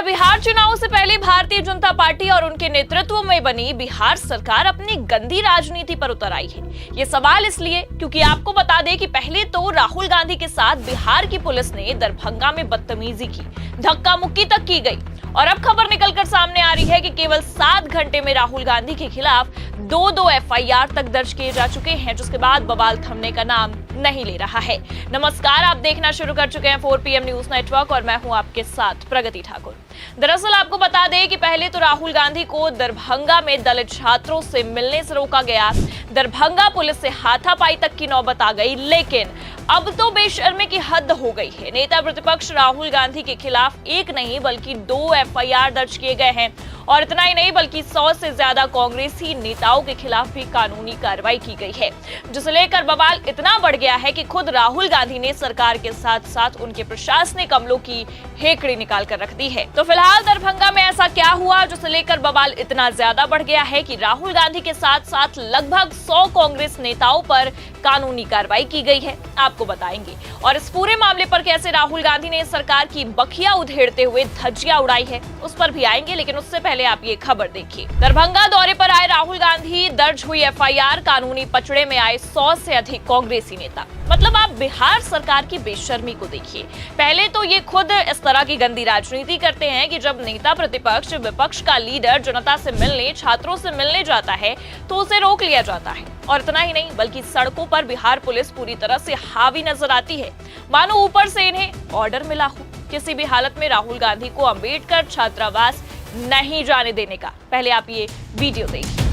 बिहार चुनाव से पहले भारतीय जनता पार्टी और उनके नेतृत्व में बनी बिहार सरकार अपनी गंदी राजनीति पर उतर आई है। ये सवाल इसलिए क्योंकि आपको बता दें कि पहले तो राहुल गांधी के साथ बिहार की पुलिस ने दरभंगा में बदतमीजी की, धक्का मुक्की तक की गई और अब खबर निकलकर सामने आ रही है कि केवल 7 घंटे में राहुल गांधी के खिलाफ 2 एफआईआर तक दर्ज किए जा चुके हैं, जिसके बाद बवाल थमने का नाम नहीं ले रहा है। नमस्कार, आप देखना शुरू कर चुके हैं 4 PM न्यूज नेटवर्क और मैं हूं आपके साथ प्रगति ठाकुर। दरअसल आपको बता दें कि पहले तो राहुल गांधी को दरभंगा में दलित छात्रों से मिलने से रोका गया, दरभंगा पुलिस से हाथापाई तक की नौबत आ गई, लेकिन अब तो बेशर्मी की हद हो गई है। नेता प्रतिपक्ष राहुल गांधी के खिलाफ एक नहीं बल्कि 2 एफआईआर दर्ज किए गए हैं और इतना ही नहीं बल्कि 100 से ज्यादा कांग्रेसी नेताओं के खिलाफ भी कानूनी कार्रवाई की गई है, जिसे लेकर बवाल इतना बढ़ गया है कि खुद राहुल गांधी ने सरकार के साथ साथ उनके प्रशासनिक अमलों की हेकड़ी निकाल कर रख दी है। तो फिलहाल दरभंगा में ऐसा क्या हुआ जिसे लेकर बवाल इतना ज्यादा बढ़ गया है कि राहुल गांधी के साथ साथ लगभग 100 कांग्रेस नेताओं पर कानूनी कार्रवाई की गई है, आपको बताएंगे। और इस पूरे मामले पर कैसे राहुल गांधी ने सरकार की बखिया उधेड़ते हुए धज्जियां उड़ाई है, उस पर भी आएंगे, लेकिन उससे पहले आप ये खबर देखिए। दरभंगा दौरे पर आए राहुल गांधी, दर्ज हुई एफआईआर, कानूनी पचड़े में आए 100 से अधिक कांग्रेसी नेता। मतलब आप बिहार सरकार की बेशर्मी को देखिए। पहले तो ये खुद इस तरह की गंदी राजनीति करते हैं कि जब नेता प्रतिपक्ष, विपक्ष का लीडर जनता से मिलने, छात्रों से मिलने जाता है तो उसे रोक लिया जाता है। और इतना ही नहीं बल्कि सड़कों पर बिहार पुलिस पूरी तरह से हावी नजर आती है, मानो ऊपर से इन्हें ऑर्डर मिला हो किसी भी हालत में राहुल गांधी को अंबेडकर छात्रावास नहीं जाने देने का। पहले आप ये वीडियो देखिए।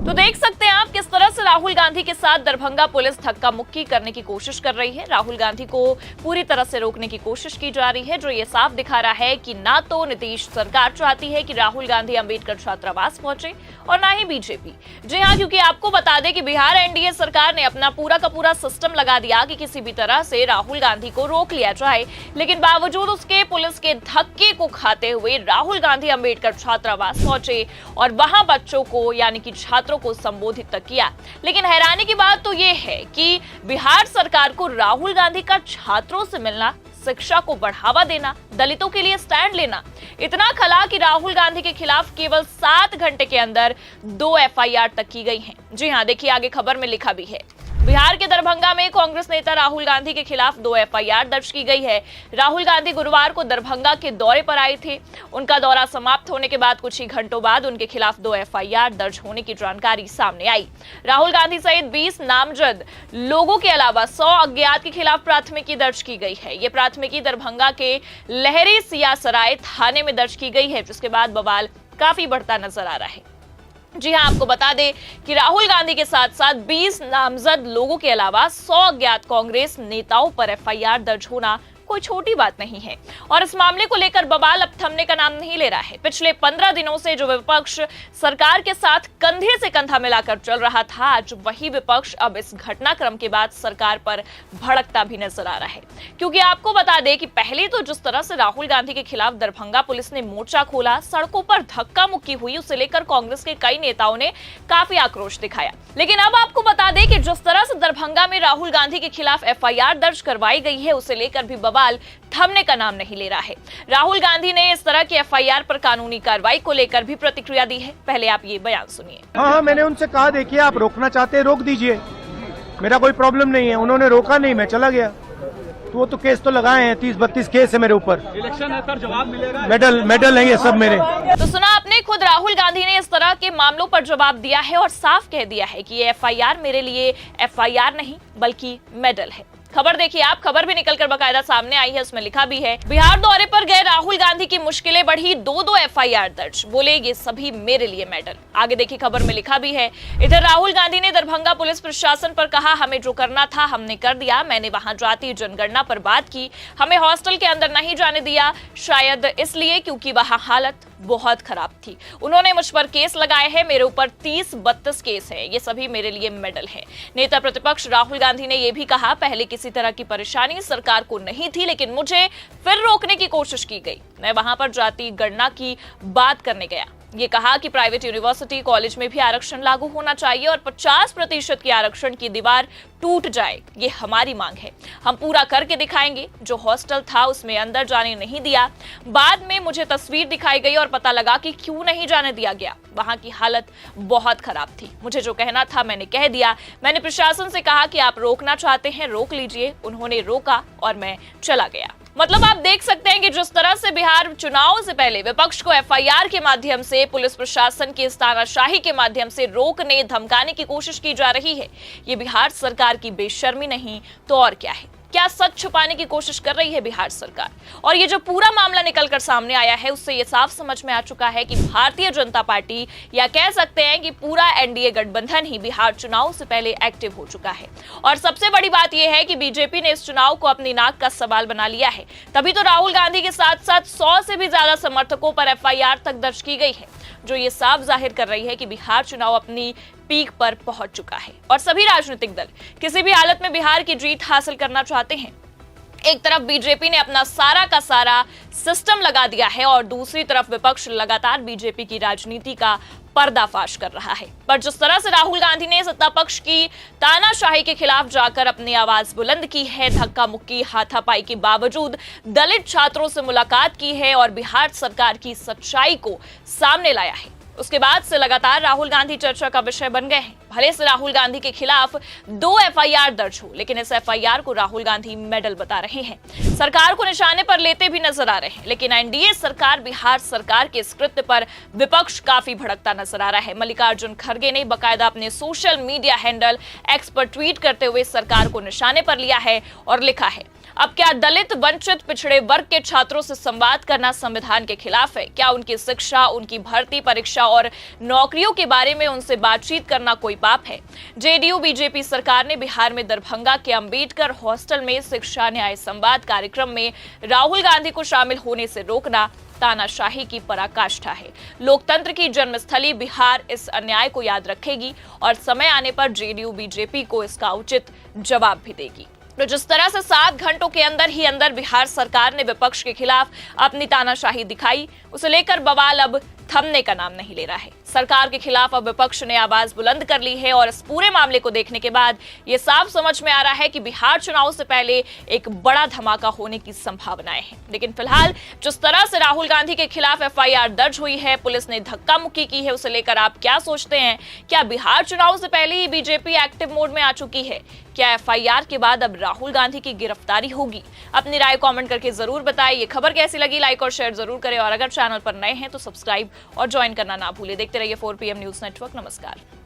तो देख सकते हैं आप किस तरह से राहुल गांधी के साथ दरभंगा पुलिस धक्का मुक्की करने की कोशिश कर रही है। राहुल गांधी को पूरी तरह से रोकने की कोशिश की जा रही है, जो ये साफ दिखा रहा है कि ना तो नीतीश सरकार चाहती है कि राहुल गांधी अंबेडकर छात्रावास पहुंचे और ना ही बीजेपी। जी हाँ, क्योंकि आपको बता दें कि बिहार एनडीए सरकार ने अपना पूरा का पूरा सिस्टम लगा दिया कि किसी भी तरह से राहुल गांधी को रोक लिया जाए, लेकिन बावजूद उसके पुलिस के धक्के को खाते हुए राहुल गांधी अंबेडकर छात्रावास पहुंचे और वहां बच्चों को यानी कि छात्रों को संबोधित तक किया। लेकिन हैरानी की बात तो यह है कि बिहार सरकार को राहुल गांधी का छात्रों से मिलना, शिक्षा को बढ़ावा देना, दलितों के लिए स्टैंड लेना इतना खला कि राहुल गांधी के खिलाफ केवल 7 घंटे के अंदर 2 एफआईआर तक की गई हैं। जी हां, देखिए आगे खबर में लिखा भी है। बिहार के दरभंगा में कांग्रेस नेता राहुल गांधी के खिलाफ 2 एफआईआर दर्ज की गई है। राहुल गांधी गुरुवार को दरभंगा के दौरे पर आए थे। उनका दौरा समाप्त होने के बाद कुछ ही घंटों बाद उनके खिलाफ 2 एफआईआर दर्ज होने की जानकारी सामने आई। राहुल गांधी सहित 20 नामजद लोगों के अलावा 100 अज्ञात के खिलाफ प्राथमिकी दर्ज की गई है। ये प्राथमिकी दरभंगा के लहरी सियासराय थाने में दर्ज की गई है, जिसके बाद बवाल काफी बढ़ता नजर आ रहा है। जी हां, आपको बता दें कि राहुल गांधी के साथ साथ 20 नामजद लोगों के अलावा 100 अज्ञात कांग्रेस नेताओं पर एफआईआर दर्ज होना कोई छोटी बात नहीं है और इस मामले को लेकर बवाल अब थमने का नाम नहीं ले रहा है। पिछले 15 दिनों से जो विपक्ष सरकार के साथ कंधे से कंधा मिलाकर चल रहा था, आज वही विपक्ष अब इस घटनाक्रम के बाद सरकार पर भड़कता भी नजर आ रहा है। क्योंकि आपको बता दें कि पहले तो जिस तरह से राहुल गांधी के खिलाफ दरभंगा पुलिस ने मोर्चा खोला, सड़कों पर धक्का मुक्की हुई, उसे लेकर कांग्रेस के कई नेताओं ने काफी आक्रोश दिखाया। लेकिन अब आपको बता दें कि जिस तरह से दरभंगा में राहुल गांधी के खिलाफ एफआईआर दर्ज करवाई गई है, उसे लेकर भी बवाल थमने का नाम नहीं ले रहा है। राहुल गांधी ने इस तरह की एफआईआर पर कानूनी कार्रवाई को लेकर भी प्रतिक्रिया दी है। पहले आप ये बयान सुनिए। हाँ, मैंने उनसे कहा देखिए आप रोकना चाहते हैं रोक दीजिए, मेरा कोई प्रॉब्लम नहीं है। उन्होंने रोका नहीं, मैं चला गया। तो वो तो केस तो लगाए हैं, 30-32 केस है मेरे ऊपर। इलेक्शन है सर, जवाब मिलेगा। मेडल है ये सब मेरे। तो सुना आपने, खुद राहुल गांधी ने इस तरह के मामलों पर जवाब दिया है और साफ कह दिया है कि ये एफआईआर मेरे लिए एफआईआर नहीं बल्कि मेडल है। खबर देखिए आप, खबर भी निकलकर बकायदा सामने आई है, उसमें लिखा भी है बिहार दौरे पर गए राहुल गांधी की मुश्किलें बढ़ी, 2 एफआईआर दर्ज, बोले ये सभी मेरे लिए मेडल। आगे देखिए खबर में लिखा भी है। इधर राहुल गांधी ने दरभंगा पुलिस प्रशासन पर कहा, हमें जो करना था हमने कर दिया। मैंने वहां जातीय जनगणना पर बात की, हमें हॉस्टल के अंदर नहीं जाने दिया, शायद इसलिए क्योंकि वहां हालत बहुत खराब थी। उन्होंने मुझ पर केस लगाए हैं, मेरे ऊपर 30-32 केस है, ये सभी मेरे लिए मेडल है। नेता प्रतिपक्ष राहुल गांधी ने यह भी कहा, पहले किसी तरह की परेशानी सरकार को नहीं थी, लेकिन मुझे फिर रोकने की कोशिश की गई। मैं वहां पर जाति गणना की बात करने गया। ये कहा कि प्राइवेट यूनिवर्सिटी कॉलेज में भी आरक्षण लागू होना चाहिए और 50% की आरक्षण की दीवार टूट जाए, ये हमारी मांग है। हम पूरा करके दिखाएंगे। जो हॉस्टल था उसमें अंदर जाने नहीं दिया। बाद में मुझे तस्वीर दिखाई गई और पता लगा कि क्यों नहीं जाने दिया गया। वहां की हालत बहुत खराब थी। मुझे जो कहना था मैंने कह दिया। मैंने प्रशासन से कहा कि आप रोकना चाहते हैं रोक लीजिए। उन्होंने रोका और मैं चला गया। मतलब आप देख सकते हैं कि जिस तरह से बिहार चुनाव से पहले विपक्ष को एफआईआर के माध्यम से, पुलिस प्रशासन की तानाशाही के माध्यम से रोकने धमकाने की कोशिश की जा रही है, ये बिहार सरकार की बेशर्मी नहीं तो और क्या है। क्या सच छुपाने की कोशिश कर रही है बिहार सरकार? और ये जो पूरा मामला निकलकर सामने आया है उससे ये साफ समझ में आ चुका है कि भारतीय जनता पार्टी, या कह सकते हैं कि पूरा एनडीए गठबंधन ही बिहार चुनाव से पहले एक्टिव हो चुका है। और सबसे बड़ी बात यह है कि बीजेपी ने इस चुनाव को अपनी नाक का सवाल बना लिया है। तभी तो राहुल गांधी के साथ साथ 100 से भी ज्यादा समर्थकों पर एफआईआर तक दर्ज की गई है, जो ये साफ जाहिर कर रही है कि बिहार चुनाव अपनी पीक पर पहुंच चुका है और सभी राजनीतिक दल किसी भी हालत में बिहार की जीत हासिल करना चाहते हैं। एक तरफ बीजेपी ने अपना सारा का सारा सिस्टम लगा दिया है और दूसरी तरफ विपक्ष लगातार बीजेपी की राजनीति का पर्दाफाश कर रहा है। पर जिस तरह से राहुल गांधी ने सत्ता पक्ष की तानाशाही के खिलाफ जाकर अपनी आवाज बुलंद की है, धक्का मुक्की हाथापाई के बावजूद दलित छात्रों से मुलाकात की है और बिहार सरकार की सच्चाई को सामने लाया है, उसके बाद से लगातार राहुल गांधी चर्चा का विषय बन गए हैं। भले से राहुल गांधी के खिलाफ 2 एफआईआर दर्ज हो, लेकिन इस एफआईआर को राहुल गांधी मेडल बता रहे हैं, सरकार को निशाने पर लेते भी नजर आ रहे हैं। लेकिन एनडीए सरकार, बिहार सरकार के इस कृत्य पर विपक्ष काफी भड़कता नजर आ रहा है। मल्लिकार्जुन खड़गे ने बाकायदा अपने सोशल मीडिया हैंडल एक्स पर ट्वीट करते हुए सरकार को निशाने पर लिया है और लिखा है, अब क्या दलित, वंचित, पिछड़े वर्ग के छात्रों से संवाद करना संविधान के खिलाफ है? क्या उनकी शिक्षा, उनकी भर्ती परीक्षा और नौकरियों के बारे में उनसे बातचीत करना कोई पाप है? जेडीयू बीजेपी सरकार ने बिहार में दरभंगा के अंबेडकर हॉस्टल में शिक्षा न्याय संवाद कार्यक्रम में राहुल गांधी को शामिल होने से रोकना तानाशाही की पराकाष्ठा है। लोकतंत्र की जन्मस्थली बिहार इस अन्याय को याद रखेगी और समय आने पर जेडीयू बीजेपी को इसका उचित जवाब भी देगी। तो जिस तरह से 7 घंटों के अंदर ही अंदर बिहार सरकार ने विपक्ष के खिलाफ अपनी तानाशाही दिखाई, उसे लेकर बवाल अब थमने का नाम नहीं ले रहा है। सरकार के खिलाफ अब विपक्ष ने आवाज बुलंद कर ली है और इस पूरे मामले को देखने के बाद यह साफ समझ में आ रहा है कि बिहार चुनाव से पहले एक बड़ा धमाका होने की संभावनाएं हैं। लेकिन फिलहाल जिस तरह से राहुल गांधी के खिलाफ एफआईआर दर्ज हुई है, पुलिस ने धक्का मुक्की की है, उसे लेकर आप क्या सोचते हैं? क्या बिहार चुनाव से पहले ही बीजेपी एक्टिव मोड में आ चुकी है? क्या एफआईआर के बाद अब राहुल गांधी की गिरफ्तारी होगी? अपनी राय कमेंट करके जरूर बताएं। ये खबर कैसी लगी लाइक और शेयर जरूर करें और अगर चैनल पर नए हैं तो सब्सक्राइब और ज्वाइन करना ना भूलें। देखते रहिए 4PM न्यूज नेटवर्क। नमस्कार।